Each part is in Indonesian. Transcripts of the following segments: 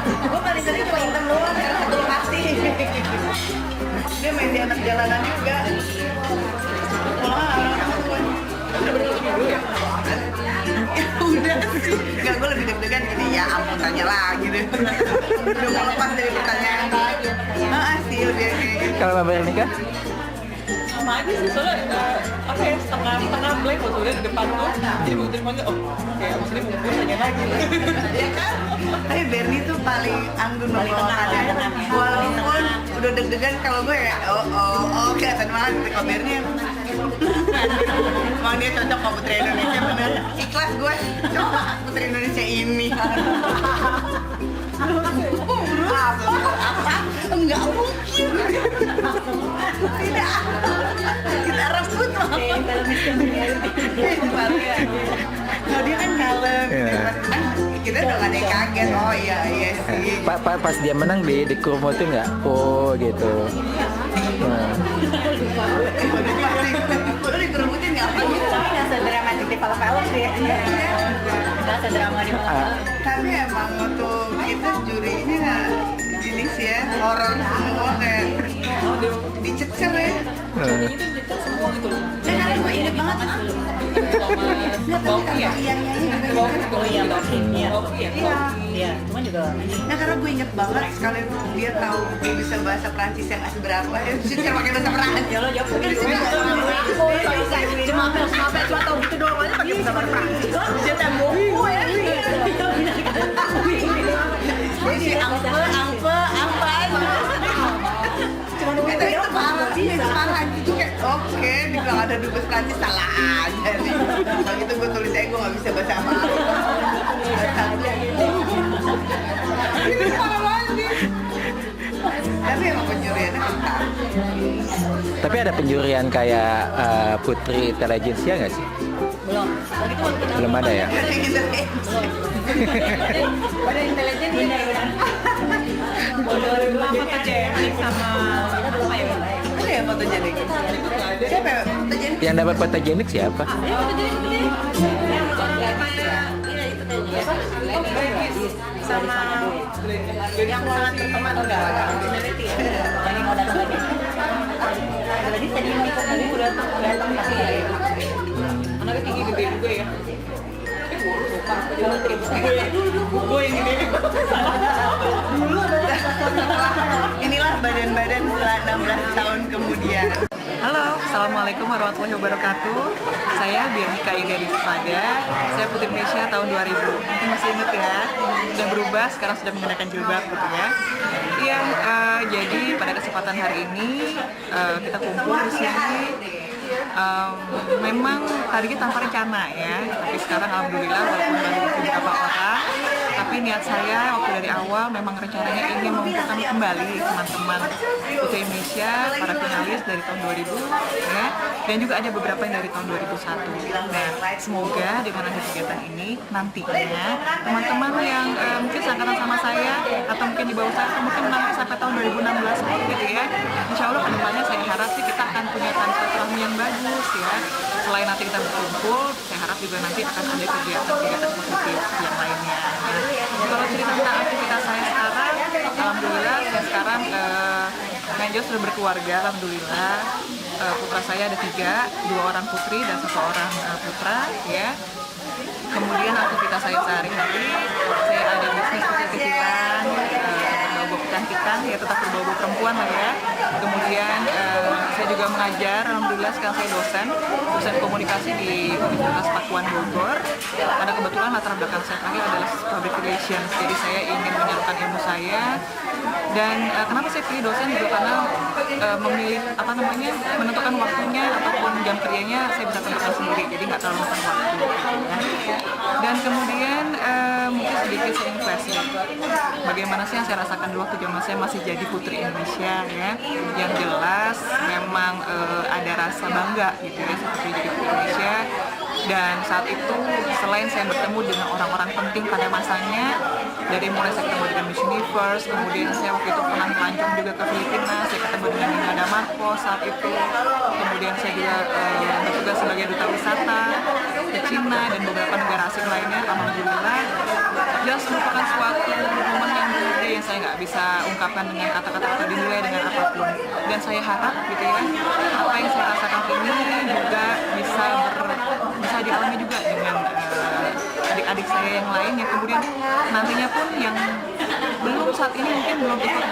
Gue paling sering cuma hitam doang karena satu lokasi. Dia main di anak jalanan juga. Wah, orang-orang tua. Udah sih. Enggak, gue lebih deg-degan gini, ya ampun tanya lagi deh. Udah mau lepas dari pertanyaan. Sih udah kayak gitu. Kalau Mbak Berni kan? Sama aja sih, soalnya apa ya, setengah blank waktu udah di depan tuh. Jadi begitu dipanggil, oh kayak abis ini mau tanya lagi. Iya kan? Tapi Bernie tuh paling anggun membawakannya. Walaupun udah deg-degan kalau gue ya, oh kelihatan banget. Kalau Bernie emang dia cocok sama Putri Indonesia bener. Ikhlas gue, coba Putri Indonesia ini. Apa? Enggak mungkin. Tidak. Kita rebut loh. Kalau dia kan kalem. Kita udah gak ada yang kaget. Oh iya sih. Pas dia menang di Kurmo tuh nggak? Oh gitu. Nah. Udah dikerebutin nggak apa gitu? Tapi nggak sedramatik di film-film sih ya. Nggak sedrama di film-film. Tapi emang waktu kita jurinya ini sih ya, horor semua kayak dicecer ya. Jadinya tuh kita semua gitu loh. Karena gue inget banget. Nggak tahu kan iya Iya, Bauki ya. Iya. Iya, cuman juga Nah karena gue inget banget sekali dia tahu dia bisa bahasa Prancis yang nggak seberapa ya, dia pakai bahasa Prancis. ya lo jawab Dia gitu. cuma tahu gitu doang aja pakai bahasa Prancis. Dia tembok ya. Jadi apa itu parah sih, parah gitu kayak oke, dibilang ada dubes Prancis salah aja nih. Kalau gitu gue tulis aja gue nggak bisa bahasa apa-apa. Ini parah banget nih. Tapi emang penjuriannya ketat. Tapi ada penjurian kayak Putri Intelligentsia nggak sih? Belum. Lagi tuh waktu kita Belum ada ya? Gitu. pada intelijen benar-benar. Fotogenik sama apa ya? Ada ya fotonya deh. Siapa ya? Fotogenik? Yang dapat fotogenik siapa? Sama yang sangat berteman enggak? Lagi mau datang lagi. Jadi tadi mau ikut tadi udah datang tapi ya. Anaknya tinggi gede juga ya. Gue yang gede. Inilah badan-badan setelah 16 tahun kemudian. Halo, Assalamualaikum warahmatullahi wabarakatuh. Saya Birnika Ida Rizpada. Saya Putri Indonesia tahun 2000. Mungkin masih ingat ya. Sudah berubah, sekarang sudah mengenakan jilbab gitu ya. Iya, jadi pada kesempatan hari ini kita kumpul di sini. Memang tadinya tanpa rencana ya, tapi sekarang alhamdulillah walaupun baru beberapa orang, tapi niat saya waktu dari awal memang rencananya ingin mengumpulkan kembali teman-teman Putri Indonesia, para finalis dari tahun 2000 ya, dan juga ada beberapa yang dari tahun 2001. Nah, semoga dengan ada kegiatan ini nantinya teman-teman yang mungkin seangkatan sama saya atau mungkin di bawah saya atau mungkin nanti sampai tahun 2016 pun gitu ya, insya Allah kedepannya saya harap sih kita akan punya silaturahmi yang bagus ya. Selain nanti kita berkumpul, saya harap juga nanti akan ada kegiatan-kegiatan positif yang lainnya. Nah, kalau cerita tentang aktivitas saya sekarang, alhamdulillah saya sekarang Menjo sudah berkeluarga, alhamdulillah. Putra saya ada 3, 2 orang putri dan 1 orang putra ya. Kemudian aktivitas saya sehari-hari, saya ada bisnis kecil-kecilan, berbau kecantikan, ya tetap berbau perempuan lah ya. Kemudian saya juga mengajar, alhamdulillah sekarang saya dosen komunikasi di Universitas Pakuan Bogor. Karena kebetulan latar belakang saya terakhir adalah public relations, jadi saya ingin menyalurkan ilmu saya. Dan kenapa saya pilih dosen juga karena memilih menentukan waktunya ataupun jam kerjanya saya bisa tentukan sendiri, jadi nggak terlalu makan waktu. Dan kemudian mungkin sedikit saya flashback bagaimana sih yang saya rasakan dulu waktu zaman saya masih jadi Putri Indonesia ya. Yang jelas memang ada rasa bangga gitu ya seperti jadi Putri Indonesia. Dan saat itu selain saya bertemu dengan orang-orang penting pada masanya, dari mulai saya ketemu dengan Miss Universe, kemudian saya waktu itu pernah melancong juga ke Filipina, saya ketemu dengan Nina Marco saat itu, kemudian saya juga bertugas sebagai duta wisata ke Cina dan beberapa negara asing lainnya. Alhamdulillah, jelas merupakan suatu momen yang bisa ungkapkan dengan kata-kata atau dinilai dengan apapun. Dan saya harap gitu ya, apa yang saya rasakan ini juga bisa dialami juga dengan adik-adik saya yang lain yang kemudian nantinya pun yang belum saat ini mungkin belum ikut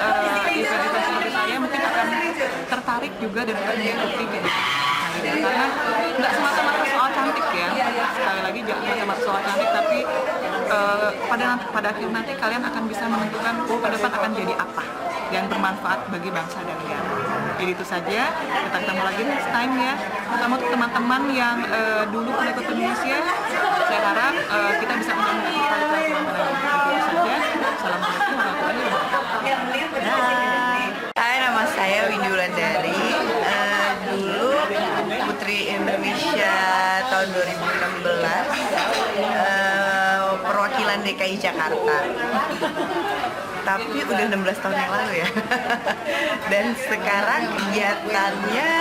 event-event seperti saya mungkin akan tertarik juga dan akan mengikuti gitu. Karena nggak semata-mata soal cantik ya, sekali lagi jangan semata-mata soal cantik, tapi pada akhir nanti kalian akan bisa menentukan ke depan akan jadi apa yang bermanfaat bagi bangsa dan negara. Jadi itu saja, kita ketemu lagi next time ya. Terutama untuk teman-teman yang dulu pernah ikut Indonesia, saya harap kita bisa mengambil kembali pelajaran. Itu saja. Assalamualaikum warahmatullahi wabarakatuh. Hai, nama saya Windy Wulandari. Dulu Putri Indonesia tahun 2016, perwakilan DKI Jakarta. Tapi udah 16 tahun yang lalu ya. Dan sekarang kegiatannya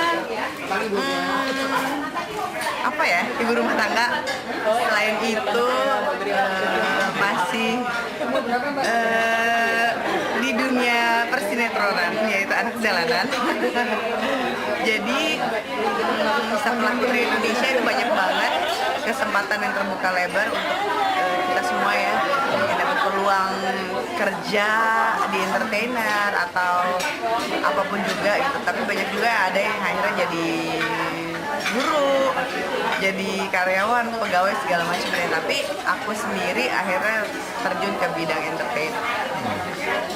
apa ya? Ibu rumah tangga. Selain itu masih di dunia persinetronan, yaitu anak jalanan. Jadi setelah Putri Indonesia itu banyak banget kesempatan yang terbuka lebar untuk kita semua ya, yang dapat peluang kerja di entertainer atau apapun juga gitu. Tapi banyak juga ada yang akhirnya jadi guru, jadi karyawan, pegawai segala macam ya. Tapi aku sendiri akhirnya terjun ke bidang entertainer.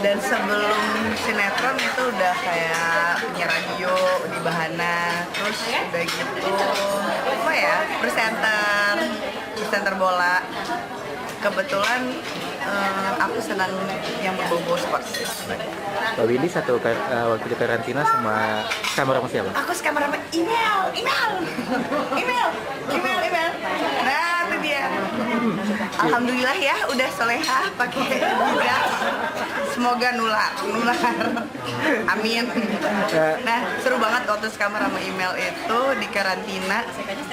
Dan sebelum sinetron itu udah kayak penyiar radio di Bahana, terus udah gitu apa ya, presenter bola. Kebetulan aku senang yang berbau sports. Mbak Windy waktu di karantina sama siapa? Aku sekamar sama email. Nah, itu dia. Alhamdulillah ya, udah solehah pakai hijab. Semoga nular. Amin. Nah, seru banget waktu sekamar sama email itu di karantina.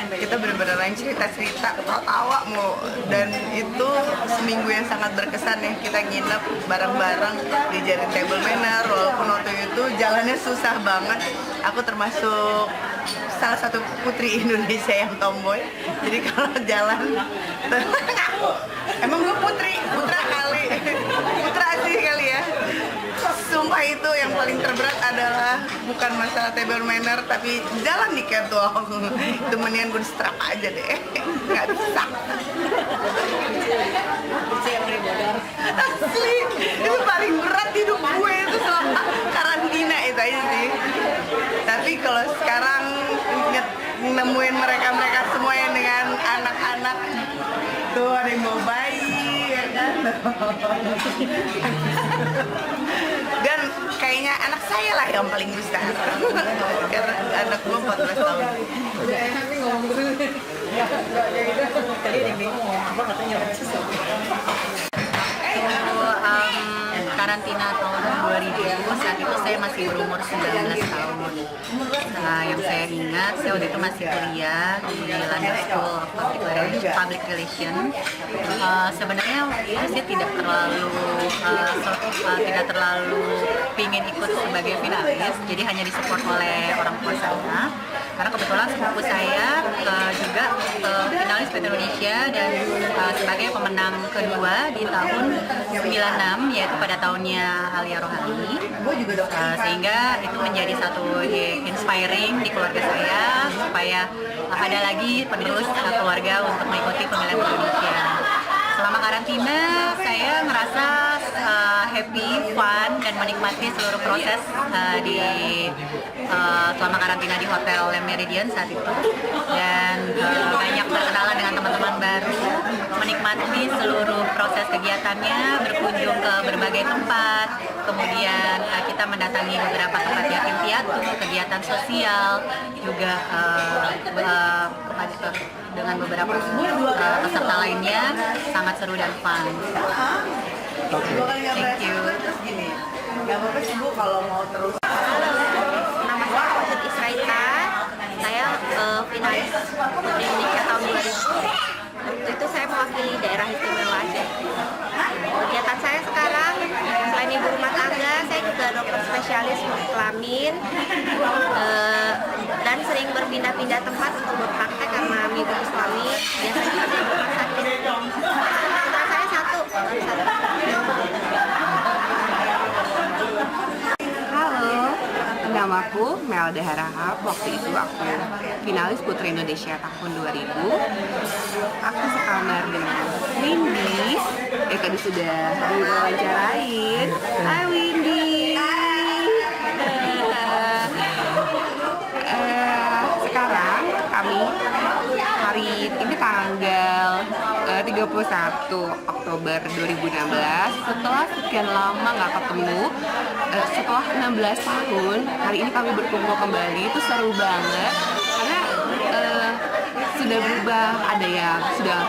Kita bener-bener yang cerita-cerita, tawa mulu. Dan itu seminggu yang sangat berkesan ya. Kita nginep bareng-bareng di Jaring Table Manor. Walaupun waktu itu jalannya susah banget. Aku termasuk salah satu putri Indonesia yang tomboy. Jadi kalau jalan emang gue putra sih kali ya. Sumpah itu yang paling terberat adalah bukan masalah table manner, tapi jalan di catwalk. Itu mendingan gue strap aja deh, nggak bisa. Asli, itu paling berat hidup gue itu selama karantina itu aja sih. Tapi kalau sekarang nemuin mereka semua yang dengan anak-anak tuh, ada yang mau bayi ya kan. Dan kayaknya anak saya lah yang paling besar karena anak gue 14 tahun. Karantina tahun 2000, saat itu saya masih berumur 19 tahun. Nah, yang saya ingat, saya waktu itu masih kuliah di London School of Public Relations. Sebenarnya saya tidak terlalu pingin ikut sebagai finalis, jadi hanya disupport oleh orang tua saya. Karena kebetulan sepupu saya juga finalis Putri Indonesia dan sebagai pemenang kedua di tahun 96, yaitu pada tahunnya Alia Rohani. Sehingga itu menjadi satu inspiring di keluarga saya supaya ada lagi penerus keluarga untuk mengikuti pemilihan Indonesia. Selama karantina saya ngerasa happy, fun, dan menikmati seluruh proses selama karantina di Hotel Le Méridien saat itu, dan banyak berkenalan dengan teman-teman baru, menikmati seluruh proses kegiatannya, berkunjung ke berbagai tempat, kemudian kita mendatangi beberapa tempat yatim piatu, kegiatan sosial, juga dengan beberapa peserta lainnya, sangat seru dan fun. Thank you. Terus gini, nggak apa-apa sih Bu kalau mau terus. Nama saya Putri Israita, saya finalis Putri Indonesia tahun 2000. Waktu itu saya mewakili daerah istimewa Aceh. Kegiatan saya sekarang selain ibu rumah tangga, spesialis kelamin dan sering berpindah-pindah tempat untuk berpraktek karena mengikuti suami. Biasanya kami di rumah sakit. Putra saya satu. Halo, namaku Melda Harahap. Waktu itu aku finalis Putri Indonesia tahun 2000. Aku sekamar dengan Windy. Tadi sudah diwawancarain. Hai Windy. Sekarang kami hari ini tanggal 31 Oktober 2016, setelah sekian lama nggak ketemu, setelah 16 tahun, hari ini kami berkumpul kembali. Itu seru banget karena sudah berubah. Ada yang sudah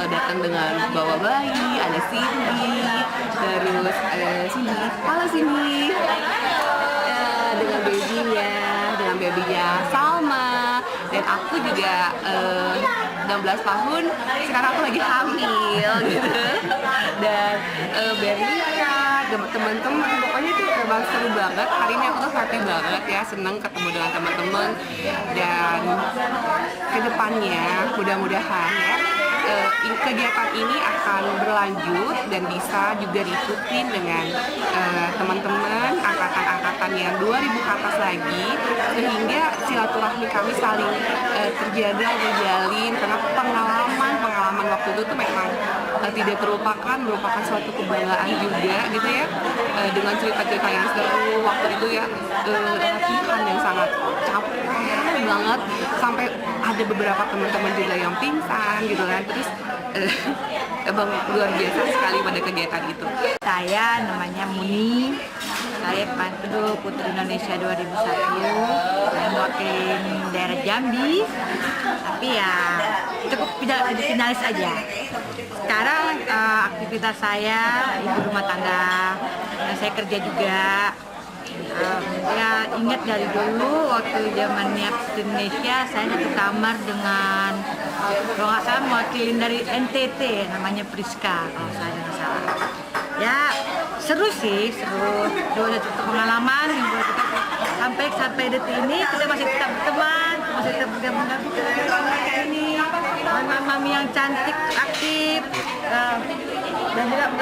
datang dengan bawa bayi, ada Cindy, terus Cindy, halo Cindy, dengan babynya Salma, dan aku juga 16 tahun, sekarang aku lagi hamil gitu. Dan Berlika, teman-teman, pokoknya itu memang seru banget. Hari ini aku tuh happy banget ya, seneng ketemu dengan teman-teman. Dan kedepannya mudah-mudahan ya kegiatan ini akan berlanjut dan bisa juga diikutin dengan teman-teman angkatan-angkatan yang 2000 ke atas lagi, sehingga silaturahmi kami saling terjaga, terjalin, karena pengalaman waktu itu tuh memang tidak terlupakan, merupakan suatu kebanggaan juga gitu ya, dengan cerita-cerita yang seru waktu itu ya, latihan yang sangat capek banget, sampai ada beberapa teman-teman juga yang pingsan gitu kan. Terus emang luar biasa sekali pada kegiatan itu. Saya namanya Muni, saya Pandu Putri Indonesia 2001, saya mewakili daerah Jambi, tapi ya cukup jadi finalis aja. Sekarang aktivitas saya ibu rumah tangga, dan saya kerja juga. Ya ingat dari dulu waktu zamannya Putri Indonesia, saya satu kamar dengan, kalau nggak salah mewakilin dari NTT, namanya Priska kalau saya nggak salah. Ya seru sih, seru. Dua satu pengalaman yang buat kita sampai detik ini kita masih tetap berteman, masih tetap bergabung ini. Mami yang cantik, aktif, dan juga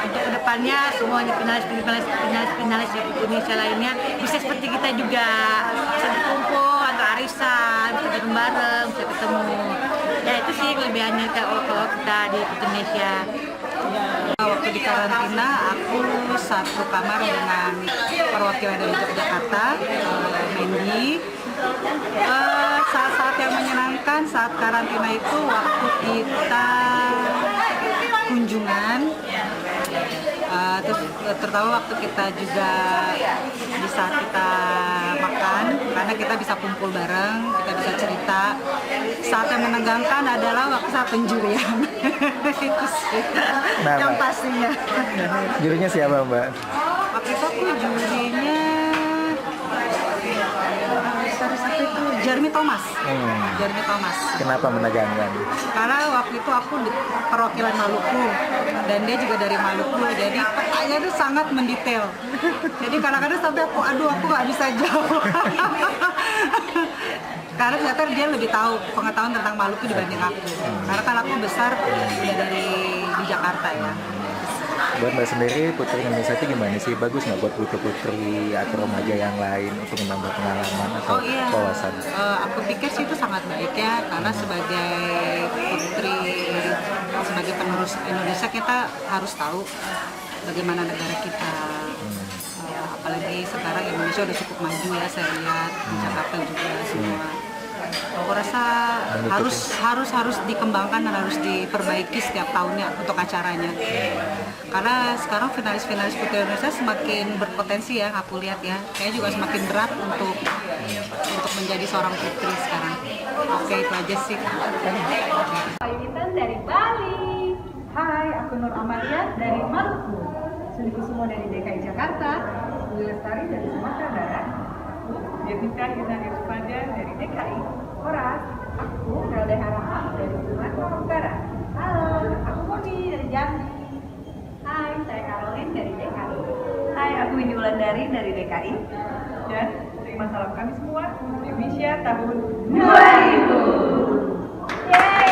untuk kedepannya semuanya finalis di Indonesia lainnya bisa seperti kita juga, bisa berkumpul atau arisan, bisa bareng, bisa ketemu. Ya itu sih kelebihannya kalau kita di Indonesia. Waktu di karantina, aku satu kamar dengan perwakilan dari Yogyakarta, Mendy. Saat-saat yang menyenangkan saat karantina itu waktu kita kunjungan, terutama waktu kita juga bisa kita makan, karena kita bisa kumpul bareng, kita bisa cerita. Saat yang menegangkan adalah waktu saat penjurian. Itu sih yang pastinya. Jurinya siapa Mbak? Waktu itu aku jurinya Jeremy Thomas. Jeremy Thomas. Kenapa menegangkan? Karena waktu itu aku di perwakilan Maluku dan dia juga dari Maluku, jadi pertanyaan itu sangat mendetail. Jadi kadang-kadang sampai aku nggak bisa jawab. Karena ternyata dia lebih tahu pengetahuan tentang Maluku dibanding aku. Karena kan aku besar udah dari di Jakarta ya. Buat Mbak sendiri, Putri Indonesia itu gimana sih? Bagus nggak buat putri-putri atau remaja yang lain untuk menambah pengalaman atau wawasan? Aku pikir sih itu sangat baik ya, karena sebagai putri, sebagai penerus Indonesia, kita harus tahu bagaimana negara kita. Apalagi sekarang Indonesia udah cukup maju ya, saya lihat di Jakarta juga semua. Aku rasa harus dikembangkan dan harus diperbaiki setiap tahunnya untuk acaranya. Karena sekarang finalis-finalis Putri Indonesia semakin berpotensi ya, aku lihat ya. Kayaknya juga semakin berat untuk menjadi seorang putri sekarang. Oke, itu aja sih. Pamitan dari Bali. Hai, aku Nur Amalia dari Maluku. Sudi Kusumo dari DKI Jakarta. Sudi Lestari dari Sumatera Barat. Jessica Yuna Irfada dari DKI. Horas, aku Melda Harahap dari Sumatera Utara. Halo, aku Moni dari Jambi. Hai, saya Caroline dari DKI. Hai, aku Windy Wulandari dari DKI. Dan terima salam kami semua, Indonesia tahun 2000. Yeay!